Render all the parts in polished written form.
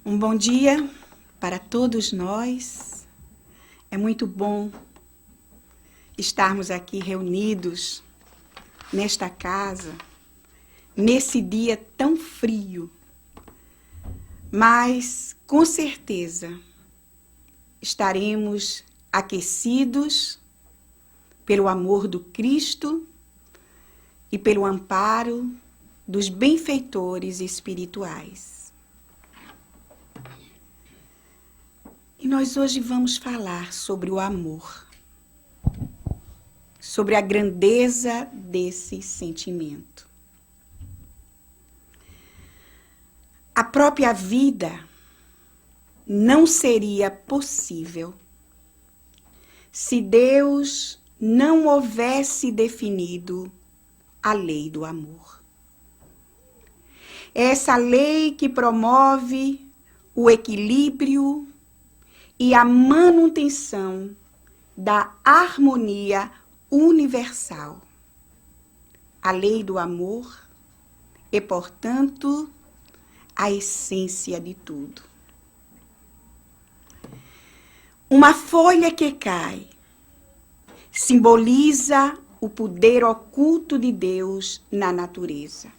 Um bom dia para todos nós. É muito bom estarmos aqui reunidos nesta casa, nesse dia tão frio. Mas, com certeza, estaremos aquecidos pelo amor do Cristo e pelo amparo dos benfeitores espirituais. E nós hoje vamos falar sobre o amor, sobre a grandeza desse sentimento. A própria vida não seria possível se Deus não houvesse definido a lei do amor. É essa lei que promove o equilíbrio e a manutenção da harmonia universal. A lei do amor é, portanto, a essência de tudo. Uma folha que cai simboliza o poder oculto de Deus na natureza.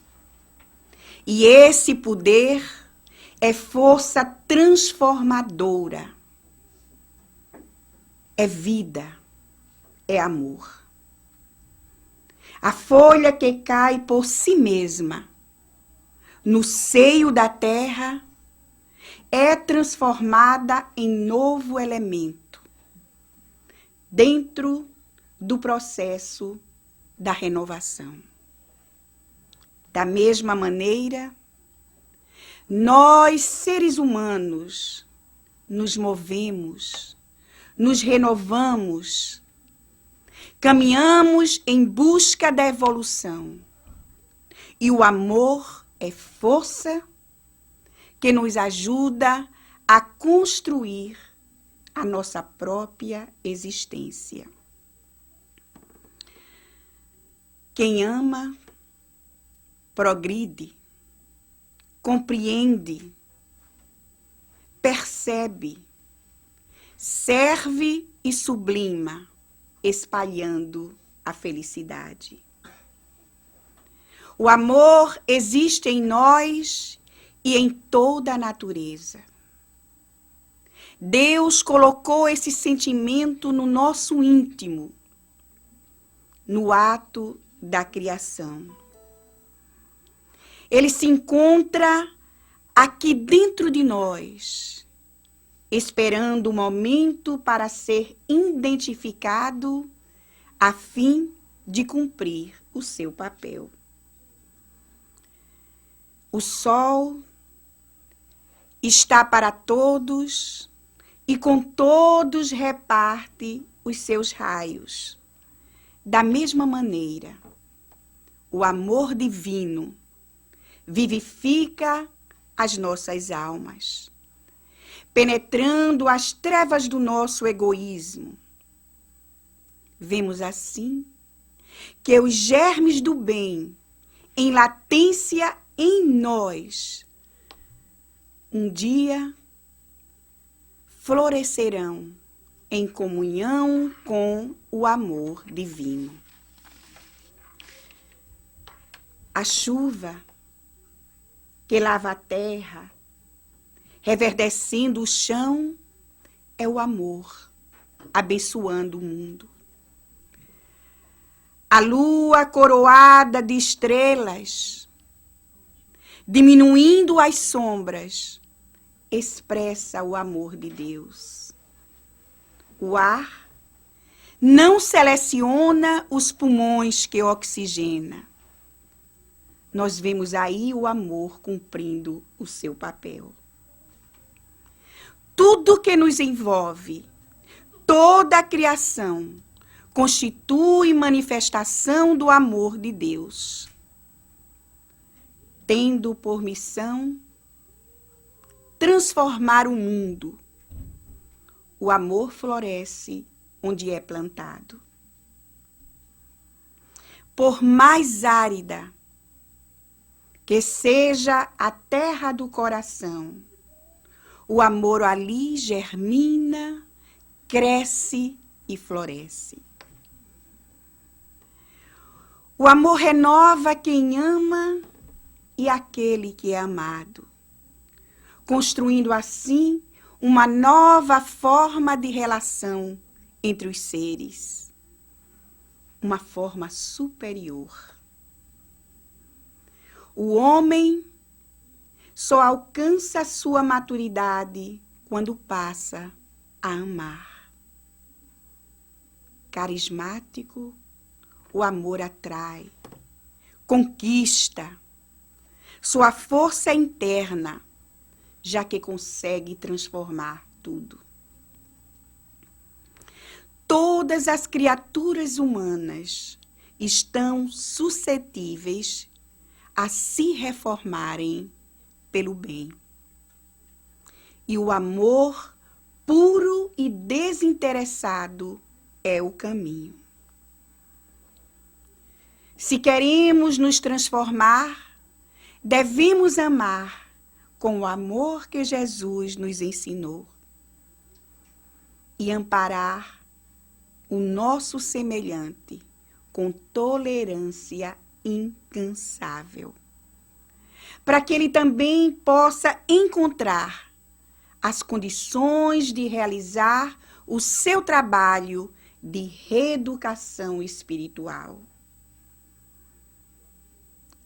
E esse poder é força transformadora. É vida, é amor. A folha que cai por si mesma no seio da terra é transformada em novo elemento dentro do processo da renovação. Da mesma maneira, nós, seres humanos, nos movemos, nos renovamos, caminhamos em busca da evolução. E o amor é força que nos ajuda a construir a nossa própria existência. Quem ama, progride, compreende, percebe, serve e sublima, espalhando a felicidade. O amor existe em nós e em toda a natureza. Deus colocou esse sentimento no nosso íntimo, no ato da criação. Ele se encontra aqui dentro de nós, esperando o momento para ser identificado a fim de cumprir o seu papel. O sol está para todos e com todos reparte os seus raios. Da mesma maneira, o amor divino vivifica as nossas almas, penetrando as trevas do nosso egoísmo. Vemos assim que os germes do bem em latência em nós, um dia florescerão em comunhão com o amor divino. A chuva que lava a terra, reverdecendo o chão, é o amor, abençoando o mundo. A lua coroada de estrelas, diminuindo as sombras, expressa o amor de Deus. O ar não seleciona os pulmões que oxigena. Nós vemos aí o amor cumprindo o seu papel. Tudo que nos envolve, toda a criação, constitui manifestação do amor de Deus, tendo por missão transformar o mundo. O amor floresce onde é plantado. Por mais árida que seja a terra do coração, o amor ali germina, cresce e floresce. O amor renova quem ama e aquele que é amado, construindo assim uma nova forma de relação entre os seres, uma forma superior. O homem só alcança sua maturidade quando passa a amar. Carismático, o amor atrai, conquista. Sua força é interna, já que consegue transformar tudo. Todas as criaturas humanas estão suscetíveis a se reformarem pelo bem. E o amor puro e desinteressado é o caminho. Se queremos nos transformar, devemos amar com o amor que Jesus nos ensinou e amparar o nosso semelhante com tolerância incansável, para que ele também possa encontrar as condições de realizar o seu trabalho de reeducação espiritual.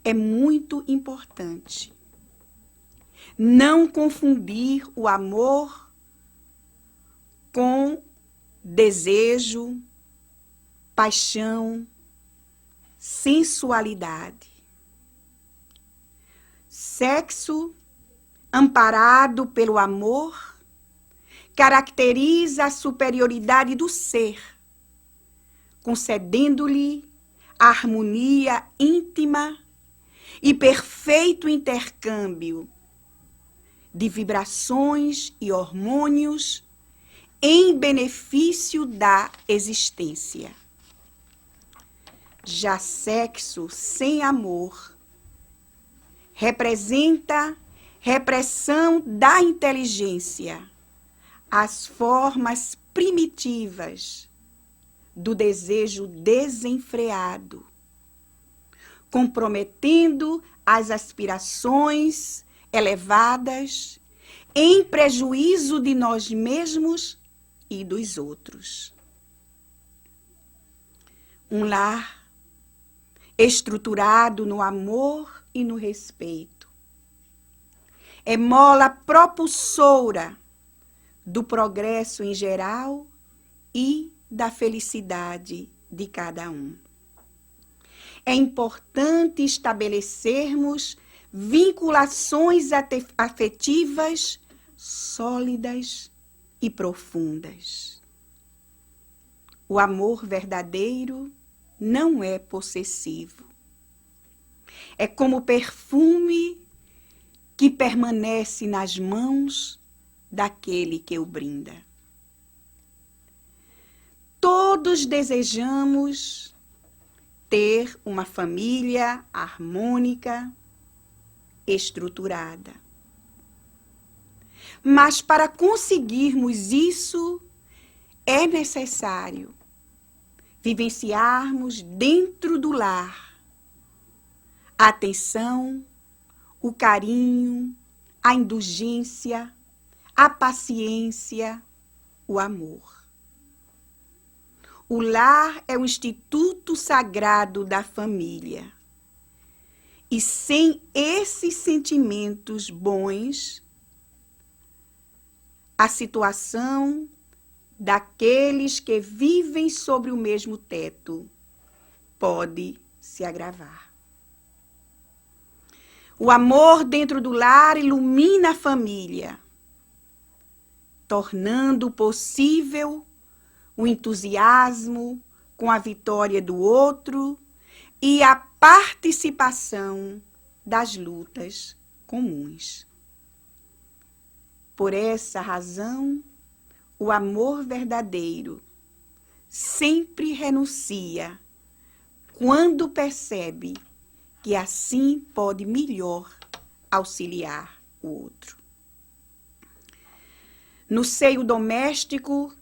É muito importante não confundir o amor com desejo, paixão, sensualidade. Sexo amparado pelo amor caracteriza a superioridade do ser, concedendo-lhe harmonia íntima e perfeito intercâmbio de vibrações e hormônios em benefício da existência. Já sexo sem amor representa repressão da inteligência, as formas primitivas do desejo desenfreado, comprometendo as aspirações elevadas em prejuízo de nós mesmos e dos outros. Um lar estruturado no amor e no respeito é mola propulsora do progresso em geral e da felicidade de cada um. É importante estabelecermos vinculações afetivas sólidas e profundas. O amor verdadeiro não é possessivo. É como perfume que permanece nas mãos daquele que o brinda. Todos desejamos ter uma família harmônica, estruturada. Mas para conseguirmos isso, é necessário vivenciarmos dentro do lar a atenção, o carinho, a indulgência, a paciência, o amor. O lar é o instituto sagrado da família. E sem esses sentimentos bons, a situação daqueles que vivem sobre o mesmo teto pode se agravar. O amor dentro do lar ilumina a família, tornando possível o entusiasmo com a vitória do outro e a participação das lutas comuns. Por essa razão, o amor verdadeiro sempre renuncia quando percebe que assim pode melhor auxiliar o outro. No seio doméstico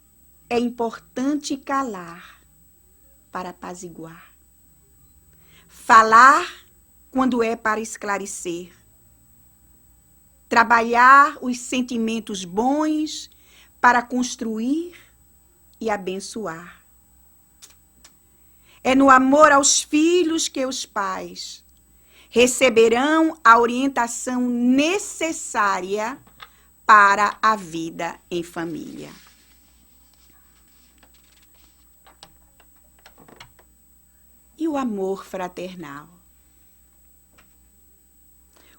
é importante calar para apaziguar. Falar quando é para esclarecer. Trabalhar os sentimentos bons para construir e abençoar. É no amor aos filhos que os pais receberão a orientação necessária para a vida em família. E o amor fraternal?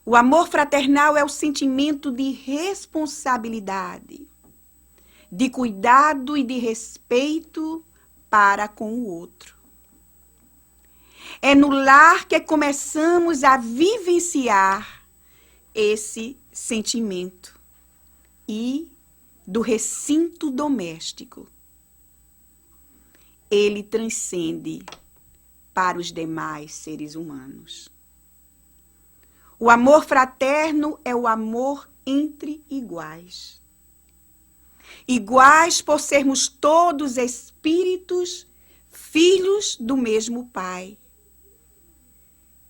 O amor fraternal é o sentimento de responsabilidade, de cuidado e de respeito para com o outro. É no lar que começamos a vivenciar esse sentimento e do recinto doméstico. Ele transcende para os demais seres humanos. O amor fraterno é o amor entre iguais. Iguais por sermos todos espíritos, filhos do mesmo Pai.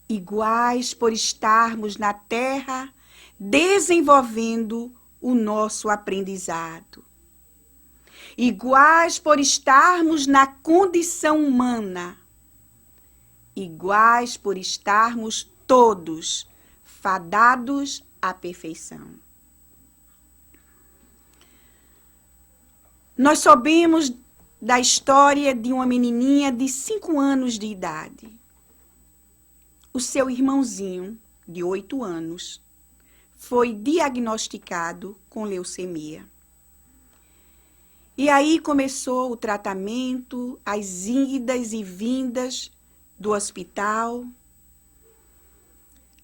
Iguais por estarmos na Terra desenvolvendo o nosso aprendizado. Iguais por estarmos na condição humana. Iguais por estarmos todos fadados à perfeição. Nós soubemos da história de uma menininha de 5 anos de idade. O seu irmãozinho, de 8 anos, foi diagnosticado com leucemia. E aí começou o tratamento, as idas e vindas do hospital.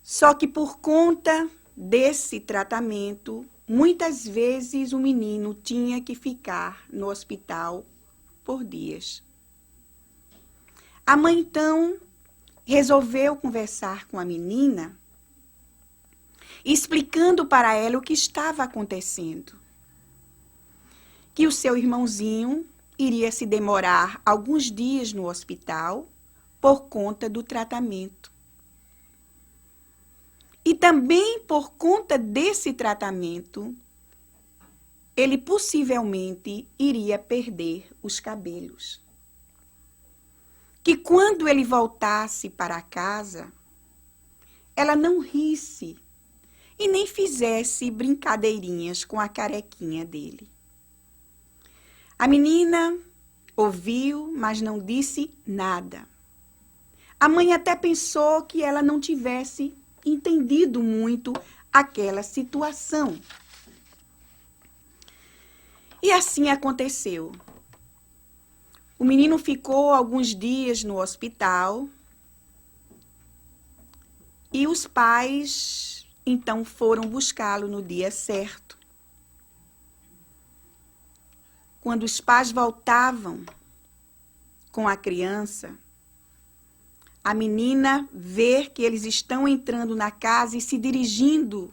Só que por conta desse tratamento, muitas vezes o menino tinha que ficar no hospital por dias. A mãe, então, resolveu conversar com a menina, explicando para ela o que estava acontecendo. Que o seu irmãozinho iria se demorar alguns dias no hospital por conta do tratamento. E também por conta desse tratamento, ele possivelmente iria perder os cabelos. Que quando ele voltasse para casa, ela não risse e nem fizesse brincadeirinhas com a carequinha dele. A menina ouviu, mas não disse nada. A mãe até pensou que ela não tivesse entendido muito aquela situação. E assim aconteceu. O menino ficou alguns dias no hospital e os pais então foram buscá-lo no dia certo. Quando os pais voltavam com a criança, a menina vê que eles estão entrando na casa e se dirigindo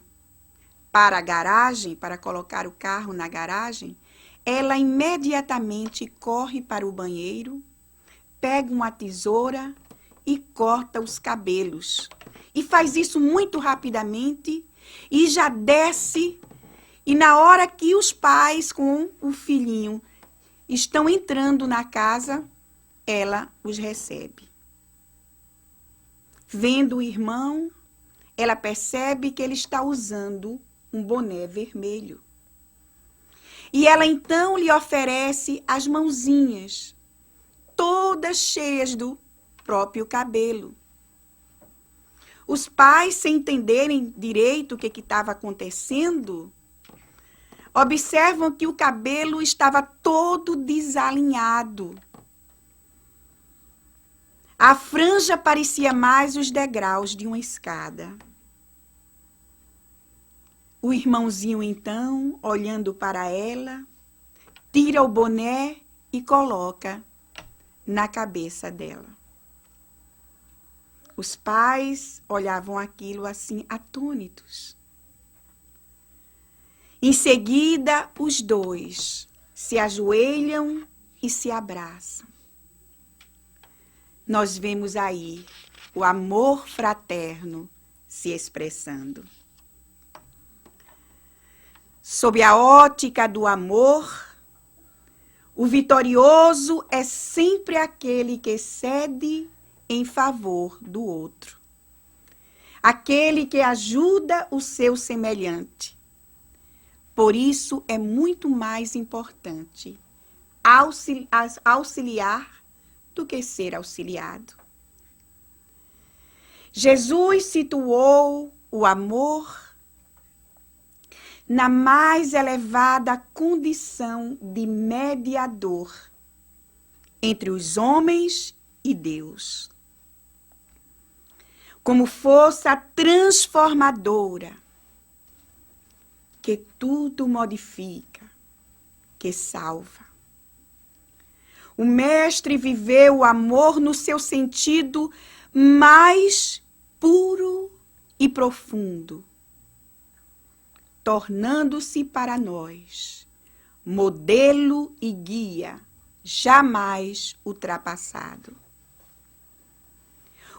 para a garagem, para colocar o carro na garagem. Ela imediatamente corre para o banheiro, pega uma tesoura e corta os cabelos. E faz isso muito rapidamente e já desce. E na hora que os pais com o filhinho estão entrando na casa, ela os recebe. Vendo o irmão, ela percebe que ele está usando um boné vermelho. E ela então lhe oferece as mãozinhas, todas cheias do próprio cabelo. Os pais, sem entenderem direito o que estava acontecendo, observam que o cabelo estava todo desalinhado. A franja parecia mais os degraus de uma escada. O irmãozinho, então, olhando para ela, tira o boné e coloca na cabeça dela. Os pais olhavam aquilo assim, atônitos. Em seguida, os dois se ajoelham e se abraçam. Nós vemos aí o amor fraterno se expressando. Sob a ótica do amor, o vitorioso é sempre aquele que cede em favor do outro. Aquele que ajuda o seu semelhante. Por isso é muito mais importante auxiliar do que ser auxiliado. Jesus situou o amor na mais elevada condição de mediador entre os homens e Deus, como força transformadora que tudo modifica, que salva. O Mestre viveu o amor no seu sentido mais puro e profundo, tornando-se para nós modelo e guia jamais ultrapassado.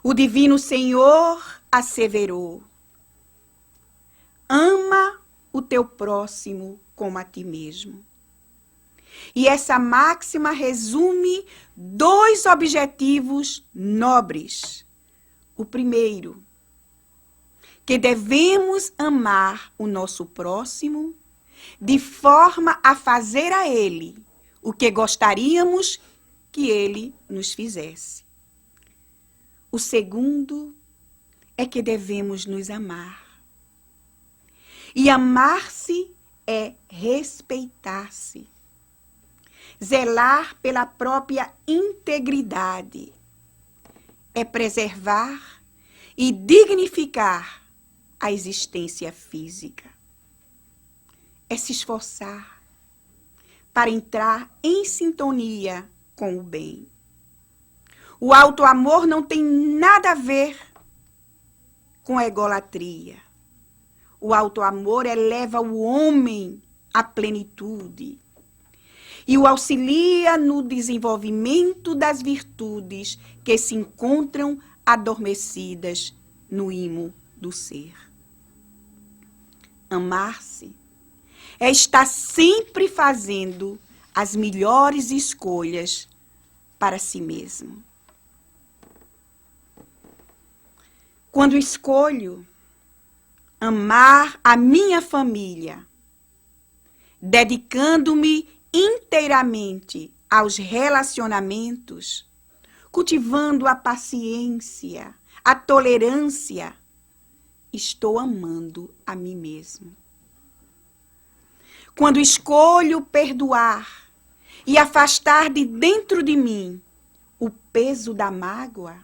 O Divino Senhor asseverou: ama o teu próximo como a ti mesmo. E essa máxima resume 2 objetivos nobres. O primeiro, que devemos amar o nosso próximo de forma a fazer a ele o que gostaríamos que ele nos fizesse. O segundo é que devemos nos amar. E amar-se é respeitar-se, zelar pela própria integridade, é preservar e dignificar a existência física, é se esforçar para entrar em sintonia com o bem. O auto-amor não tem nada a ver com a egolatria. O auto-amor eleva o homem à plenitude e o auxilia no desenvolvimento das virtudes que se encontram adormecidas no imo do ser. Amar-se é estar sempre fazendo as melhores escolhas para si mesmo. Quando escolho amar a minha família, dedicando-me inteiramente aos relacionamentos, cultivando a paciência, a tolerância, estou amando a mim mesmo. Quando escolho perdoar e afastar de dentro de mim o peso da mágoa,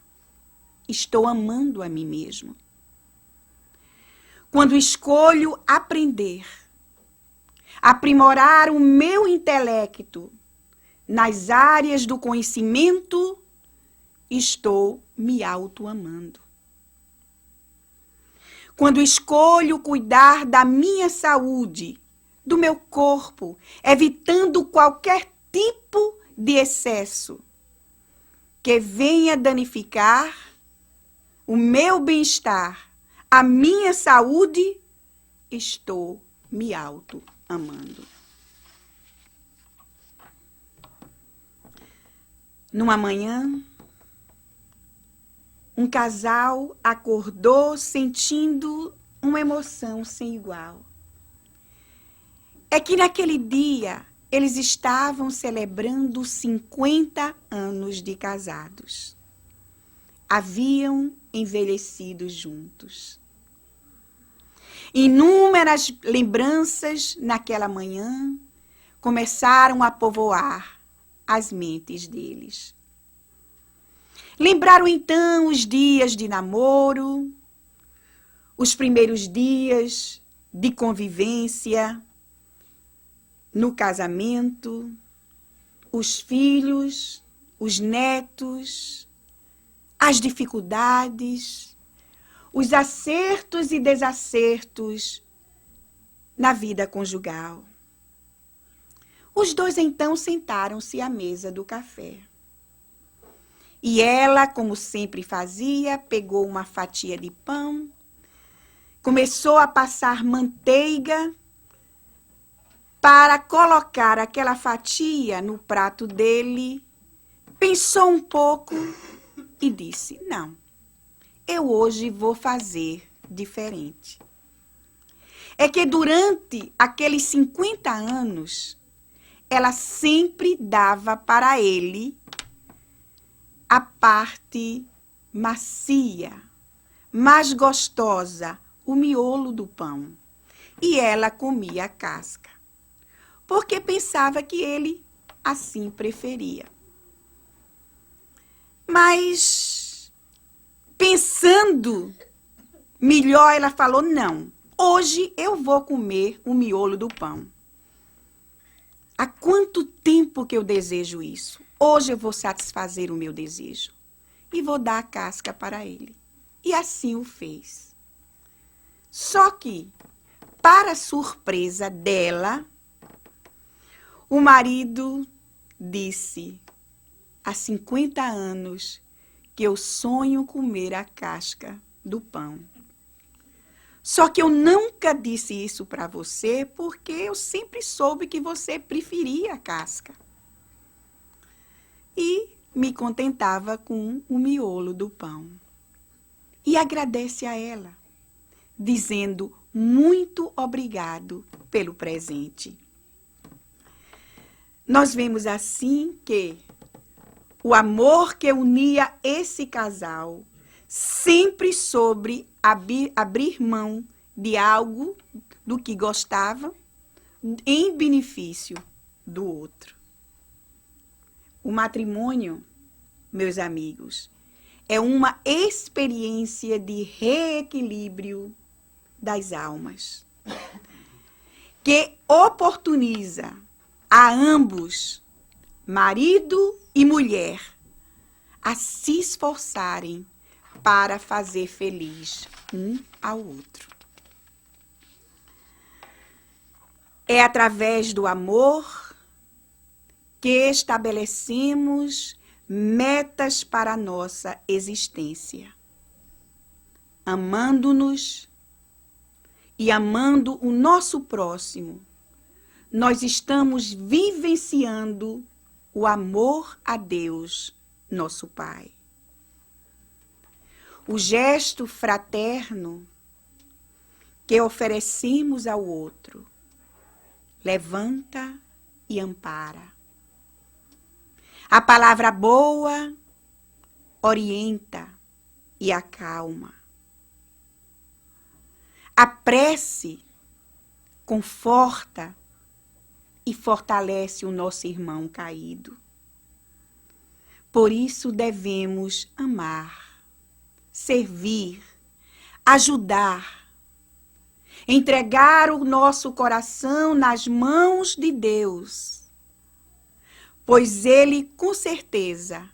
estou amando a mim mesmo. Quando escolho aprender, aprimorar o meu intelecto nas áreas do conhecimento, estou me auto-amando. Quando escolho cuidar da minha saúde, do meu corpo, evitando qualquer tipo de excesso que venha danificar o meu bem-estar, a minha saúde, estou me auto-amando. Numa manhã, um casal acordou sentindo uma emoção sem igual. É que naquele dia eles estavam celebrando 50 anos de casados. Haviam envelhecido juntos. Inúmeras lembranças naquela manhã começaram a povoar as mentes deles. Lembraram então os dias de namoro, os primeiros dias de convivência no casamento, os filhos, os netos, as dificuldades, os acertos e desacertos na vida conjugal. Os dois então sentaram-se à mesa do café. E ela, como sempre fazia, pegou uma fatia de pão, começou a passar manteiga para colocar aquela fatia no prato dele, pensou um pouco e disse: não, eu hoje vou fazer diferente. É que durante aqueles 50 anos, ela sempre dava para ele a parte macia, mais gostosa, o miolo do pão. E ela comia a casca, porque pensava que ele assim preferia. Mas, pensando melhor, ela falou: não, hoje eu vou comer o miolo do pão. Há quanto tempo que eu desejo isso? Hoje eu vou satisfazer o meu desejo e vou dar a casca para ele. E assim o fez. Só que, para surpresa dela, o marido disse: há 50 anos que eu sonho comer a casca do pão. Só que eu nunca disse isso para você porque eu sempre soube que você preferia a casca. E me contentava com o miolo do pão. E agradece a ela, dizendo: muito obrigado pelo presente. Nós vemos assim que o amor que unia esse casal sempre soube abrir mão de algo do que gostava em benefício do outro. O matrimônio, meus amigos, é uma experiência de reequilíbrio das almas, que oportuniza a ambos, marido e mulher, a se esforçarem para fazer feliz um ao outro. É através do amor que estabelecemos metas para a nossa existência. Amando-nos e amando o nosso próximo, nós estamos vivenciando o amor a Deus, nosso Pai. O gesto fraterno que oferecemos ao outro levanta e ampara. A palavra boa orienta e acalma. A prece conforta e fortalece o nosso irmão caído. Por isso devemos amar, servir, ajudar, entregar o nosso coração nas mãos de Deus, pois Ele, com certeza,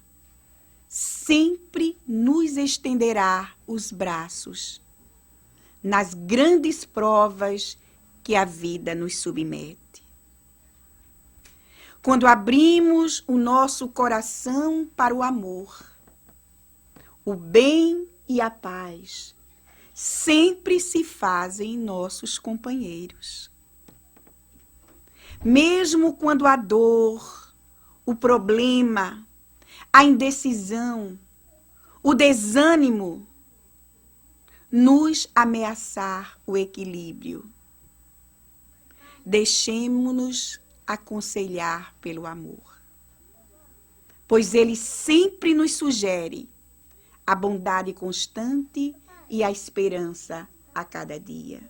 sempre nos estenderá os braços nas grandes provas que a vida nos submete. Quando abrimos o nosso coração para o amor, o bem e a paz sempre se fazem nossos companheiros. Mesmo quando a dor, o problema, a indecisão, o desânimo nos ameaçar o equilíbrio, deixemo-nos aconselhar pelo amor, pois ele sempre nos sugere a bondade constante e a esperança a cada dia.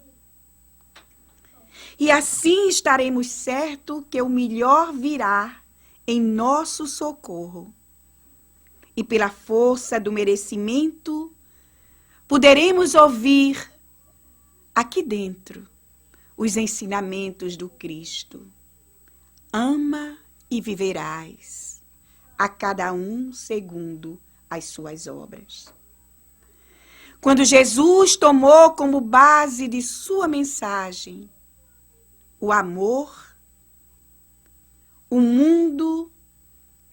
E assim estaremos certos que o melhor virá em nosso socorro. E pela força do merecimento, poderemos ouvir aqui dentro os ensinamentos do Cristo. Ama e viverás, a cada um segundo as suas obras. Quando Jesus tomou como base de sua mensagem o amor, o mundo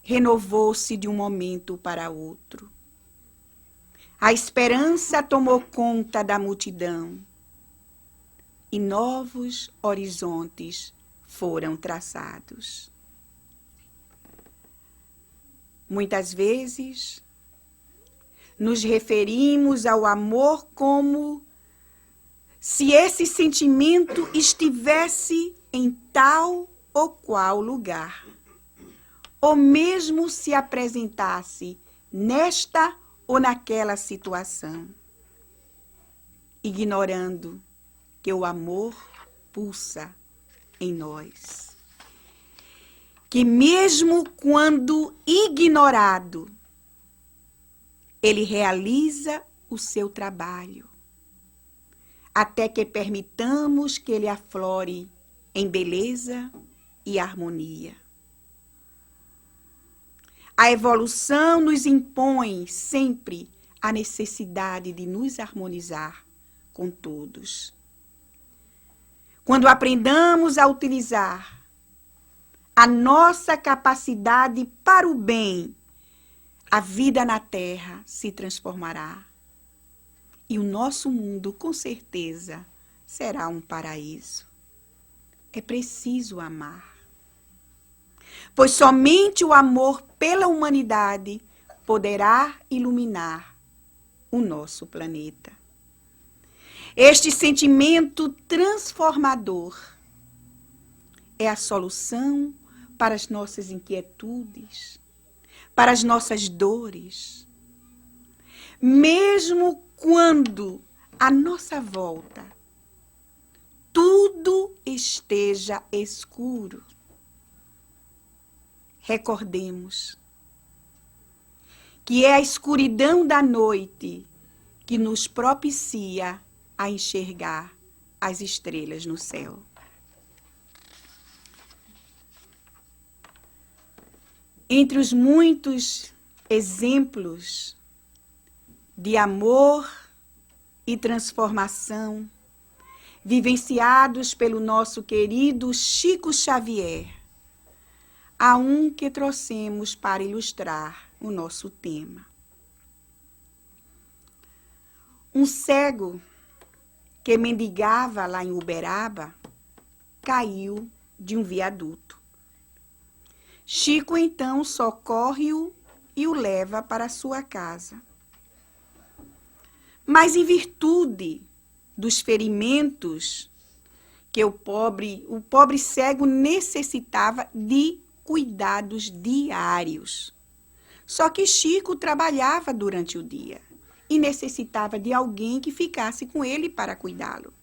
renovou-se de um momento para outro. A esperança tomou conta da multidão e novos horizontes foram traçados. Muitas vezes, nos referimos ao amor como se esse sentimento estivesse em tal ou qual lugar, ou mesmo se apresentasse nesta ou naquela situação, ignorando que o amor pulsa em nós. Que mesmo quando ignorado, ele realiza o seu trabalho, até que permitamos que ele aflore em beleza e harmonia. A evolução nos impõe sempre a necessidade de nos harmonizar com todos. Quando aprendamos a utilizar a nossa capacidade para o bem, a vida na Terra se transformará. E o nosso mundo, com certeza, será um paraíso. É preciso amar. Pois somente o amor pela humanidade poderá iluminar o nosso planeta. Este sentimento transformador é a solução para as nossas inquietudes, para as nossas dores. Mesmo quando à nossa volta tudo esteja escuro, recordemos que é a escuridão da noite que nos propicia a enxergar as estrelas no céu. Entre os muitos exemplos de amor e transformação vivenciados pelo nosso querido Chico Xavier, há um que trouxemos para ilustrar o nosso tema. Um cego que mendigava lá em Uberaba caiu de um viaduto. Chico então socorre-o e o leva para sua casa. Mas em virtude dos ferimentos que o pobre cego necessitava de cuidados diários. Só que Chico trabalhava durante o dia e necessitava de alguém que ficasse com ele para cuidá-lo.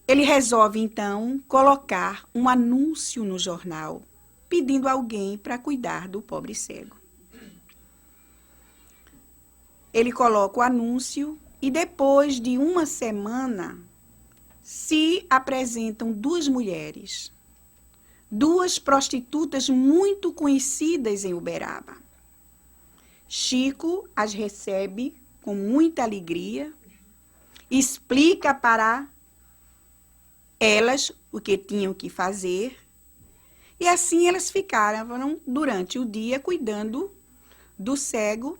Ele resolve, então, colocar um anúncio no jornal, pedindo alguém para cuidar do pobre cego. Ele coloca o anúncio e, depois de uma semana, se apresentam duas mulheres, duas prostitutas muito conhecidas em Uberaba. Chico as recebe com muita alegria, explica para elas o que tinham que fazer, e assim elas ficaram durante o dia cuidando do cego,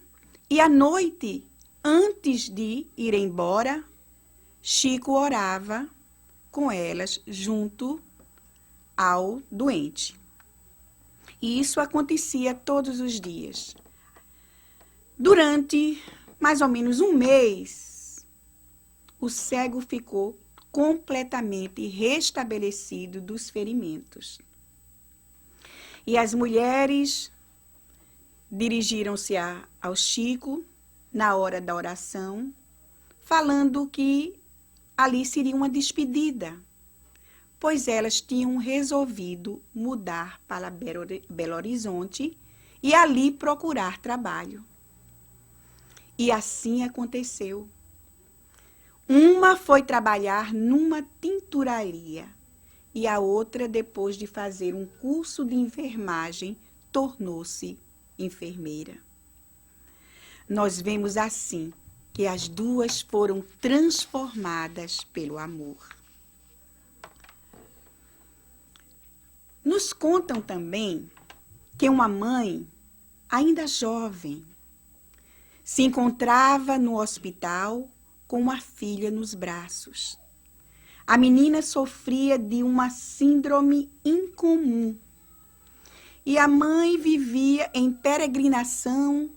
e à noite, antes de ir embora, Chico orava com elas junto ao doente. E isso acontecia todos os dias. Durante mais ou menos um mês, o cego ficou completamente restabelecido dos ferimentos. E as mulheres dirigiram-se ao Chico na hora da oração, falando que ali seria uma despedida, pois elas tinham resolvido mudar para Belo Horizonte e ali procurar trabalho. E assim aconteceu. Uma foi trabalhar numa tinturaria e a outra, depois de fazer um curso de enfermagem, tornou-se enfermeira. Nós vemos assim que as duas foram transformadas pelo amor. Nos contam também que uma mãe, ainda jovem, se encontrava no hospital com uma filha nos braços. A menina sofria de uma síndrome incomum e a mãe vivia em peregrinação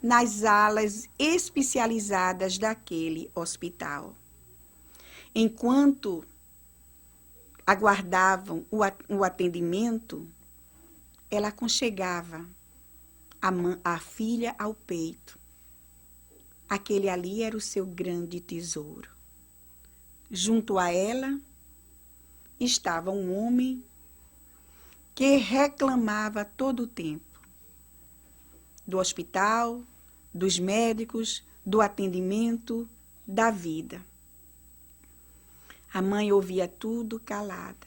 nas alas especializadas daquele hospital. Enquanto aguardavam o atendimento, ela aconchegava a filha ao peito. Aquele ali era o seu grande tesouro. Junto a ela estava um homem que reclamava todo o tempo do hospital, dos médicos, do atendimento, da vida. A mãe ouvia tudo calada.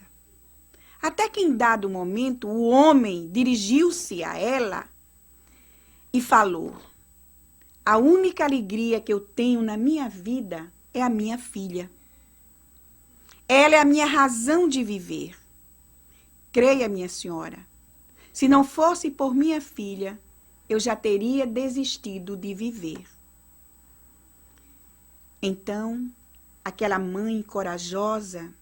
Até que em dado momento o homem dirigiu-se a ela e falou: a única alegria que eu tenho na minha vida é a minha filha. Ela é a minha razão de viver. Creia, minha senhora, se não fosse por minha filha, eu já teria desistido de viver. Então, aquela mãe corajosa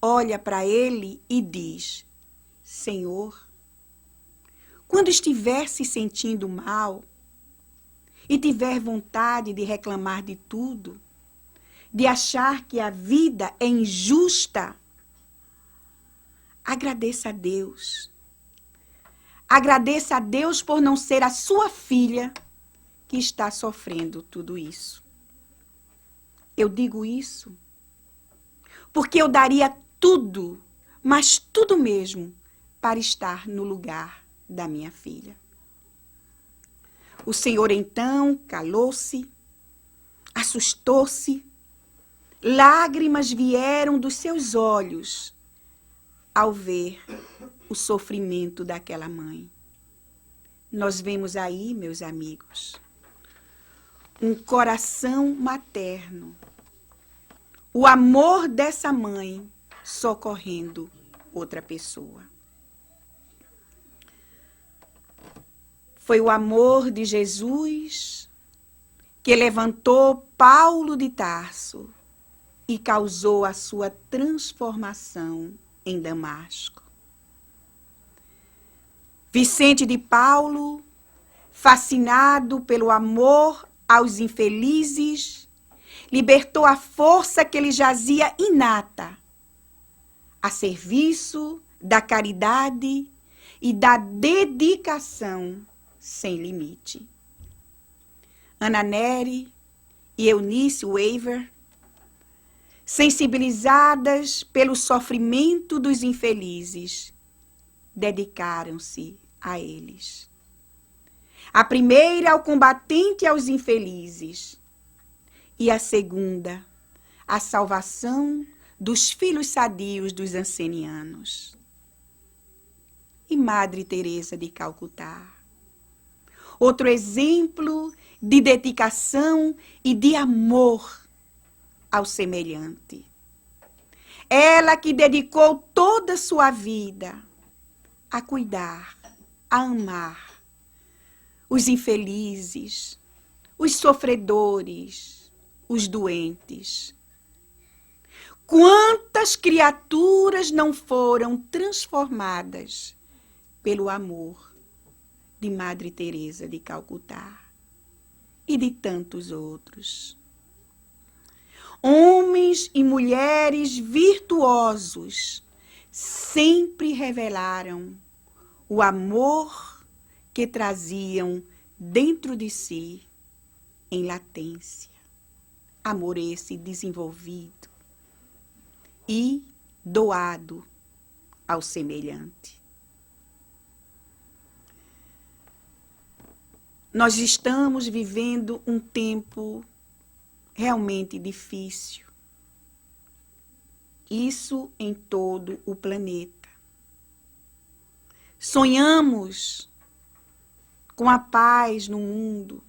olha para ele e diz: Senhor, quando estiver se sentindo mal e tiver vontade de reclamar de tudo, de achar que a vida é injusta, agradeça a Deus. Agradeça a Deus por não ser a sua filha que está sofrendo tudo isso. Eu digo isso porque eu daria tudo, mas tudo mesmo, para estar no lugar da minha filha. O Senhor então calou-se, assustou-se, lágrimas vieram dos seus olhos ao ver o sofrimento daquela mãe. Nós vemos aí, meus amigos, um coração materno, o amor dessa mãe socorrendo outra pessoa. Foi o amor de Jesus que levantou Paulo de Tarso e causou a sua transformação em Damasco. Vicente de Paulo, fascinado pelo amor aos infelizes, libertou a força que lhe jazia inata, a serviço da caridade e da dedicação sem limite. Ana Nery e Eunice Weaver, sensibilizadas pelo sofrimento dos infelizes, dedicaram-se a eles. A primeira ao combatente e aos infelizes, e a segunda à salvação dos filhos sadios dos ancenianos. E Madre Teresa de Calcutá, outro exemplo de dedicação e de amor ao semelhante. Ela que dedicou toda a sua vida a cuidar, a amar os infelizes, os sofredores, os doentes. Quantas criaturas não foram transformadas pelo amor de Madre Teresa de Calcutá e de tantos outros. Homens e mulheres virtuosos sempre revelaram o amor que traziam dentro de si em latência. Amor esse desenvolvido e doado ao semelhante. Nós estamos vivendo um tempo realmente difícil. Isso em todo o planeta. Sonhamos com a paz no mundo.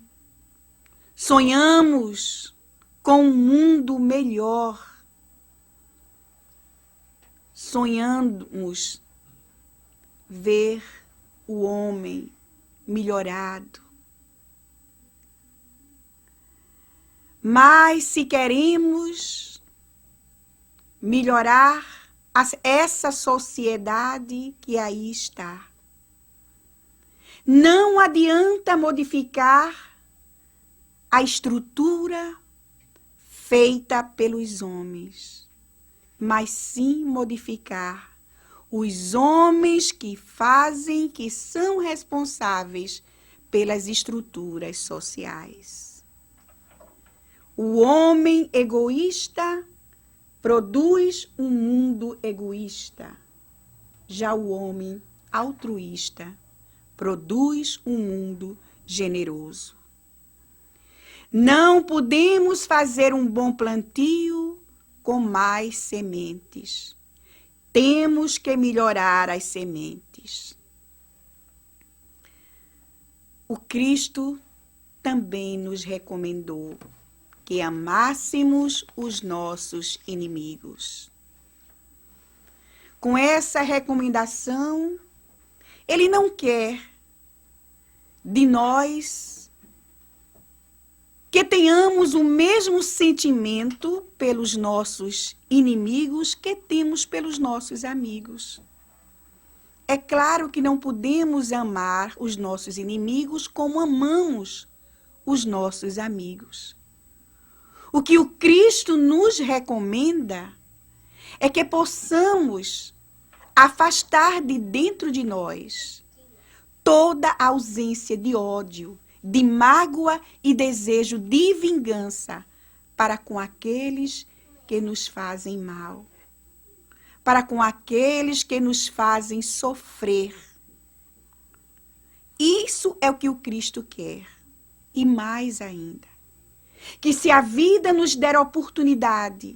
Sonhamos com um mundo melhor. Sonhamos ver o homem melhorado. Mas se queremos melhorar essa sociedade que aí está, não adianta modificar a estrutura feita pelos homens, mas sim modificar os homens que fazem, que são responsáveis pelas estruturas sociais. O homem egoísta produz um mundo egoísta. Já o homem altruísta produz um mundo generoso. Não podemos fazer um bom plantio com mais sementes. Temos que melhorar as sementes. O Cristo também nos recomendou que amássemos os nossos inimigos. Com essa recomendação, ele não quer de nós que tenhamos o mesmo sentimento pelos nossos inimigos que temos pelos nossos amigos. É claro que não podemos amar os nossos inimigos como amamos os nossos amigos. O que o Cristo nos recomenda é que possamos afastar de dentro de nós toda a ausência de ódio, de mágoa e desejo de vingança para com aqueles que nos fazem mal, para com aqueles que nos fazem sofrer. Isso é o que o Cristo quer. E mais ainda, que se a vida nos der a oportunidade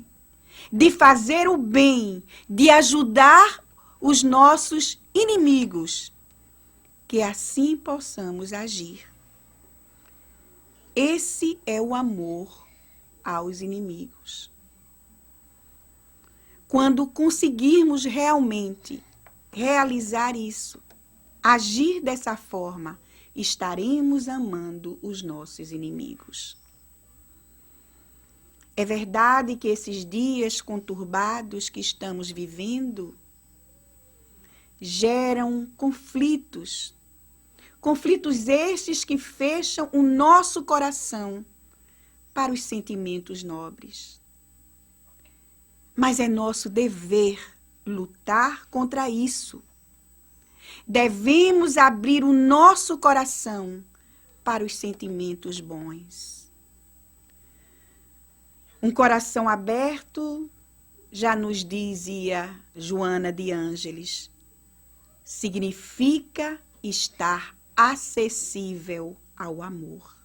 de fazer o bem, de ajudar os nossos inimigos, que assim possamos agir. Esse é o amor aos inimigos. Quando conseguirmos realmente realizar isso, agir dessa forma, estaremos amando os nossos inimigos. É verdade que esses dias conturbados que estamos vivendo geram conflitos estes que fecham o nosso coração para os sentimentos nobres. Mas é nosso dever lutar contra isso. Devemos abrir o nosso coração para os sentimentos bons. Um coração aberto, já nos dizia Joana de Ângeles, significa estar acessível ao amor.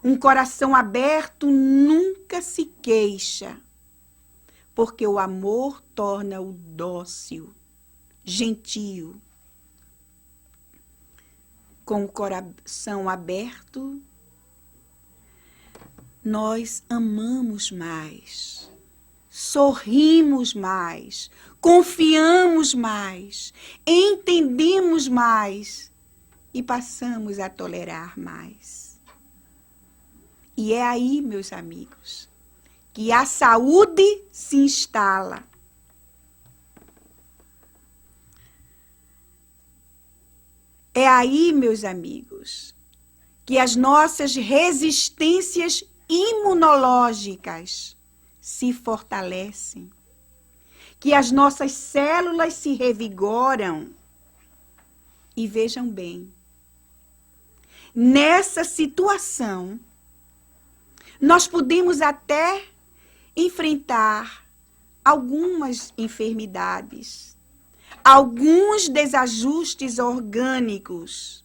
Um coração aberto nunca se queixa, porque o amor torna-o dócil, gentil. Com o coração aberto, nós amamos mais, sorrimos mais, confiamos mais, entendemos mais e passamos a tolerar mais. E é aí, meus amigos, que a saúde se instala. É aí, meus amigos, que as nossas resistências imunológicas se fortalecem, que as nossas células se revigoram. E vejam bem, nessa situação, nós podemos até enfrentar algumas enfermidades, alguns desajustes orgânicos,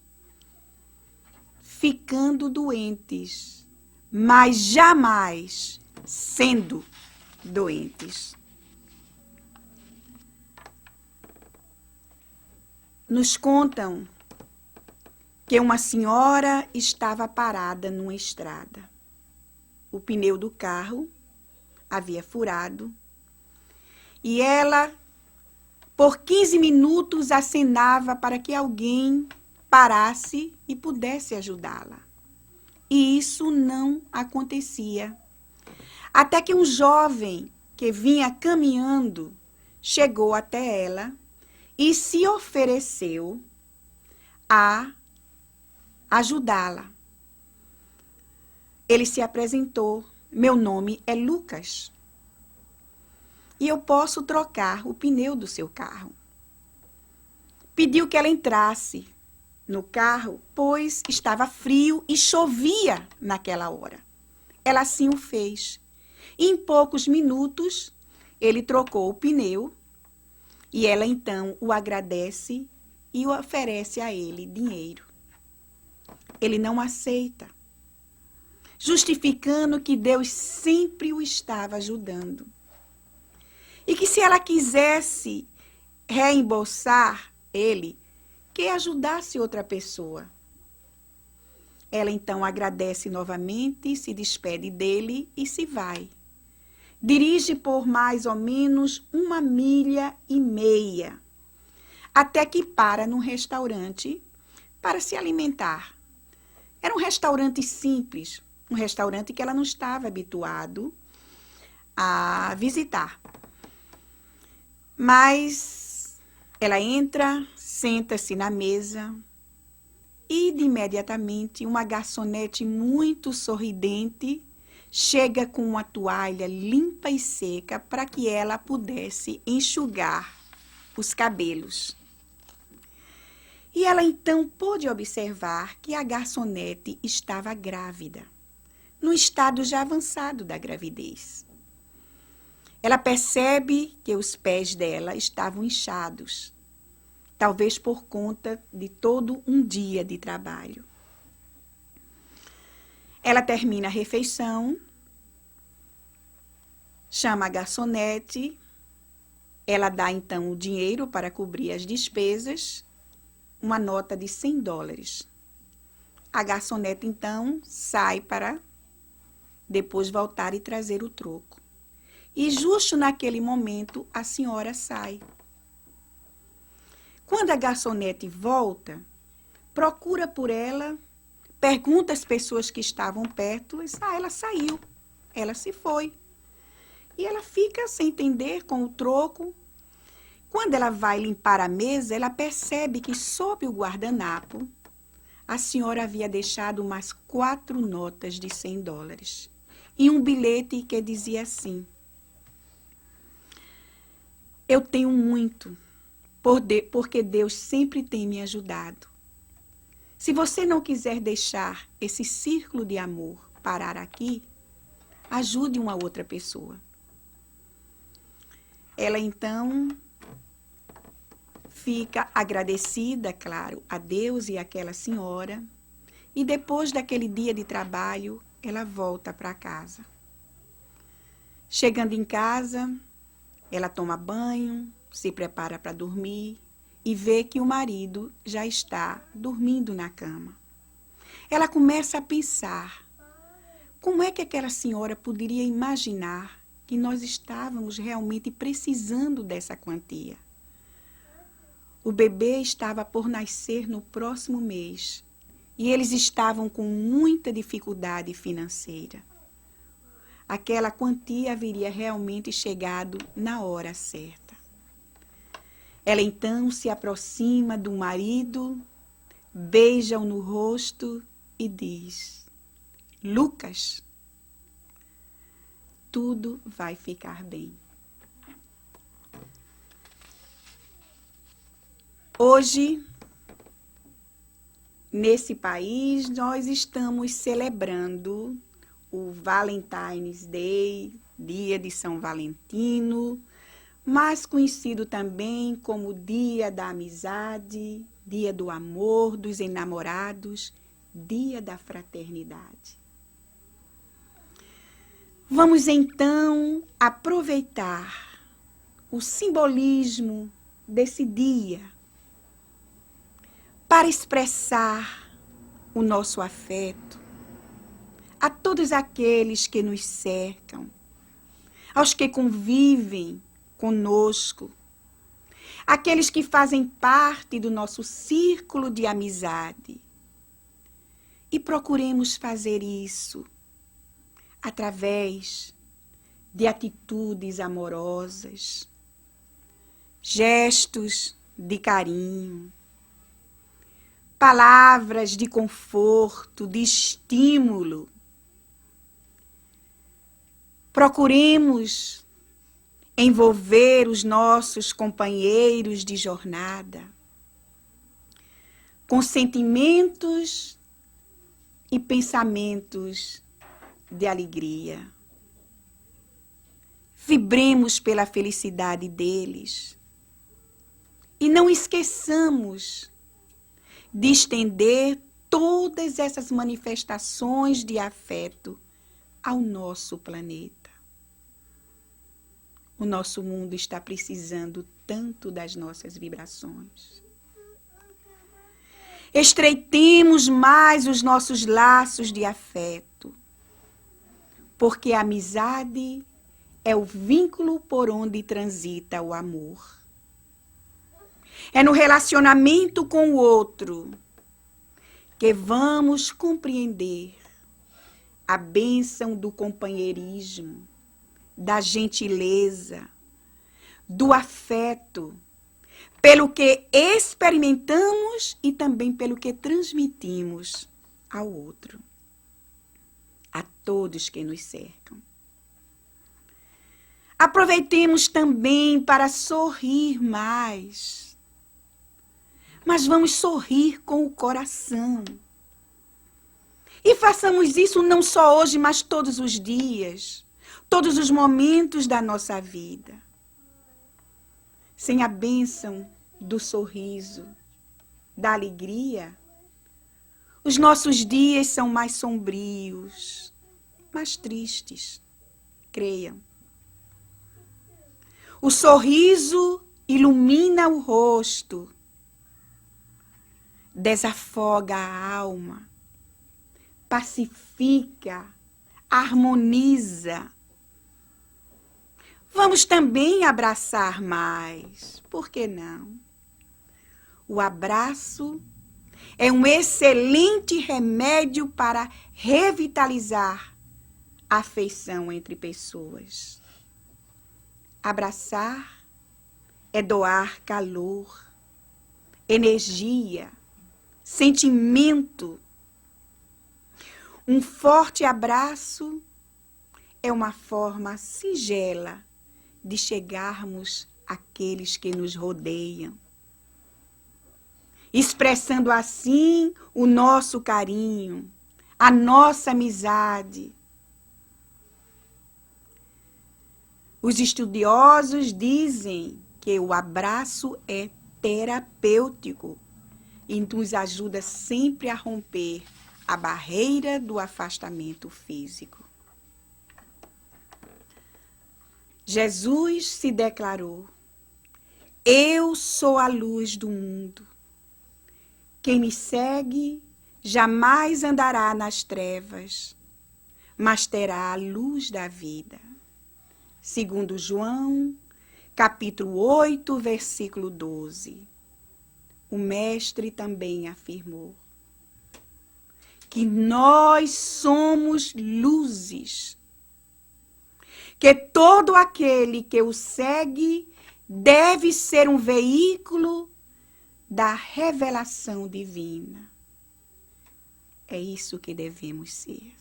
ficando doentes, mas jamais sendo doentes. Nos contam que uma senhora estava parada numa estrada. O pneu do carro havia furado e ela Por 15 minutos acenava para que alguém parasse e pudesse ajudá-la. E isso não acontecia. Até que um jovem que vinha caminhando chegou até ela e se ofereceu a ajudá-la. Ele se apresentou. Meu nome é Lucas. E eu posso trocar o pneu do seu carro. Pediu que ela entrasse no carro, pois estava frio e chovia naquela hora. Ela assim o fez. E em poucos minutos, ele trocou o pneu e ela então o agradece e oferece a ele dinheiro. Ele não aceita, justificando que Deus sempre o estava ajudando. E que se ela quisesse reembolsar ele, que ajudasse outra pessoa. Ela então agradece novamente, se despede dele e se vai. Dirige por mais ou menos 1,5 milhas, até que para num restaurante para se alimentar. Era um restaurante simples, um restaurante que ela não estava habituado a visitar. Mas ela entra, senta-se na mesa e, de imediatamente, uma garçonete muito sorridente chega com uma toalha limpa e seca para que ela pudesse enxugar os cabelos. E ela então pôde observar que a garçonete estava grávida, no estado já avançado da gravidez. Ela percebe que os pés dela estavam inchados, talvez por conta de todo um dia de trabalho. Ela termina a refeição, chama a garçonete, ela dá então o dinheiro para cobrir as despesas, uma nota de $100. A garçonete então sai para depois voltar e trazer o troco. E justo naquele momento a senhora sai. Quando a garçonete volta, procura por ela, pergunta às pessoas que estavam perto, ela saiu, ela se foi. E ela fica sem entender com o troco. Quando ela vai limpar a mesa, ela percebe que sob o guardanapo, a senhora havia deixado umas 4 notas de $100 e um bilhete que dizia assim: eu tenho muito, porque Deus sempre tem me ajudado. Se você não quiser deixar esse círculo de amor parar aqui, ajude uma outra pessoa. Ela então fica agradecida, claro, a Deus e àquela senhora, e depois daquele dia de trabalho, ela volta para casa. Chegando em casa, ela toma banho, se prepara para dormir e vê que o marido já está dormindo na cama. Ela começa a pensar, como é que aquela senhora poderia imaginar que nós estávamos realmente precisando dessa quantia? O bebê estava por nascer no próximo mês e eles estavam com muita dificuldade financeira. Aquela quantia haveria realmente chegado na hora certa. Ela então se aproxima do marido, beija-o no rosto e diz: Lucas, tudo vai ficar bem. Hoje, nesse país, nós estamos celebrando o Valentine's Day, dia de São Valentino, mais conhecido também como dia da amizade, dia do amor, dos enamorados, dia da fraternidade. Vamos então aproveitar o simbolismo desse dia para expressar o nosso afeto a todos aqueles que nos cercam, aos que convivem conosco, aqueles que fazem parte do nosso círculo de amizade. E procuremos fazer isso através de atitudes amorosas, gestos de carinho, palavras de conforto, de estímulo. Procuremos envolver os nossos companheiros de jornada com sentimentos e pensamentos de alegria. Vibremos pela felicidade deles e não esqueçamos de estender todas essas manifestações de afeto ao nosso planeta. O nosso mundo está precisando tanto das nossas vibrações. Estreitemos mais os nossos laços de afeto, porque a amizade é o vínculo por onde transita o amor. É no relacionamento com o outro que vamos compreender a bênção do companheirismo, da gentileza, do afeto, pelo que experimentamos e também pelo que transmitimos ao outro, a todos que nos cercam. Aproveitemos também para sorrir mais, mas vamos sorrir com o coração. E façamos isso não só hoje, mas todos os dias, todos os momentos da nossa vida. Sem a bênção do sorriso, da alegria, os nossos dias são mais sombrios, mais tristes, creiam. O sorriso ilumina o rosto, desafoga a alma, pacifica, harmoniza. Vamos também abraçar mais, por que não? O abraço é um excelente remédio para revitalizar a afeição entre pessoas. Abraçar é doar calor, energia, sentimento. Um forte abraço é uma forma singela de chegarmos àqueles que nos rodeiam, expressando assim o nosso carinho, a nossa amizade. Os estudiosos dizem que o abraço é terapêutico e nos ajuda sempre a romper a barreira do afastamento físico. Jesus se declarou: eu sou a luz do mundo. Quem me segue jamais andará nas trevas, mas terá a luz da vida. Segundo João, capítulo 8, versículo 12. O mestre também afirmou que nós somos luzes, que todo aquele que o segue deve ser um veículo da revelação divina. É isso que devemos ser.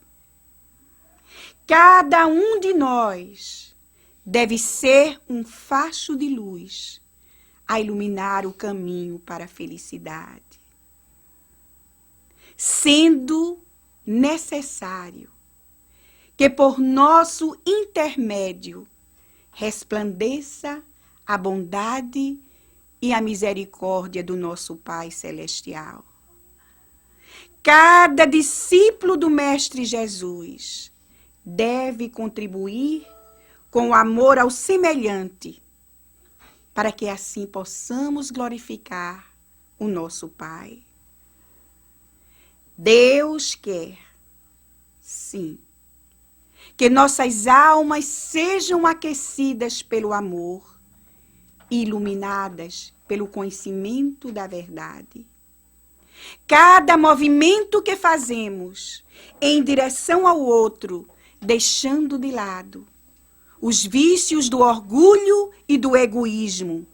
Cada um de nós deve ser um facho de luz a iluminar o caminho para a felicidade, sendo necessário que por nosso intermédio resplandeça a bondade e a misericórdia do nosso Pai Celestial. Cada discípulo do Mestre Jesus deve contribuir com o amor ao semelhante, para que assim possamos glorificar o nosso Pai. Deus quer, sim, que nossas almas sejam aquecidas pelo amor e iluminadas pelo conhecimento da verdade. Cada movimento que fazemos em direção ao outro, deixando de lado os vícios do orgulho e do egoísmo,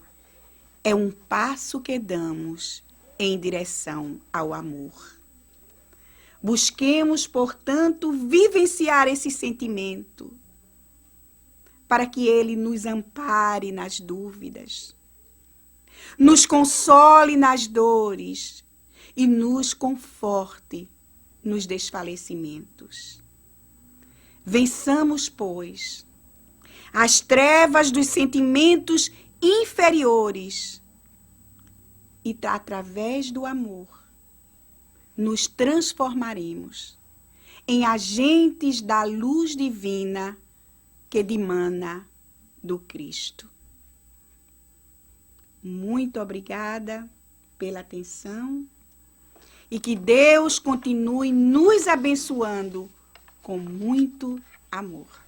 é um passo que damos em direção ao amor. Busquemos, portanto, vivenciar esse sentimento, para que ele nos ampare nas dúvidas, nos console nas dores e nos conforte nos desfalecimentos. Vençamos, pois, as trevas dos sentimentos inferiores e, através do amor, nos transformaremos em agentes da luz divina que dimana do Cristo. Muito obrigada pela atenção e que Deus continue nos abençoando com muito amor.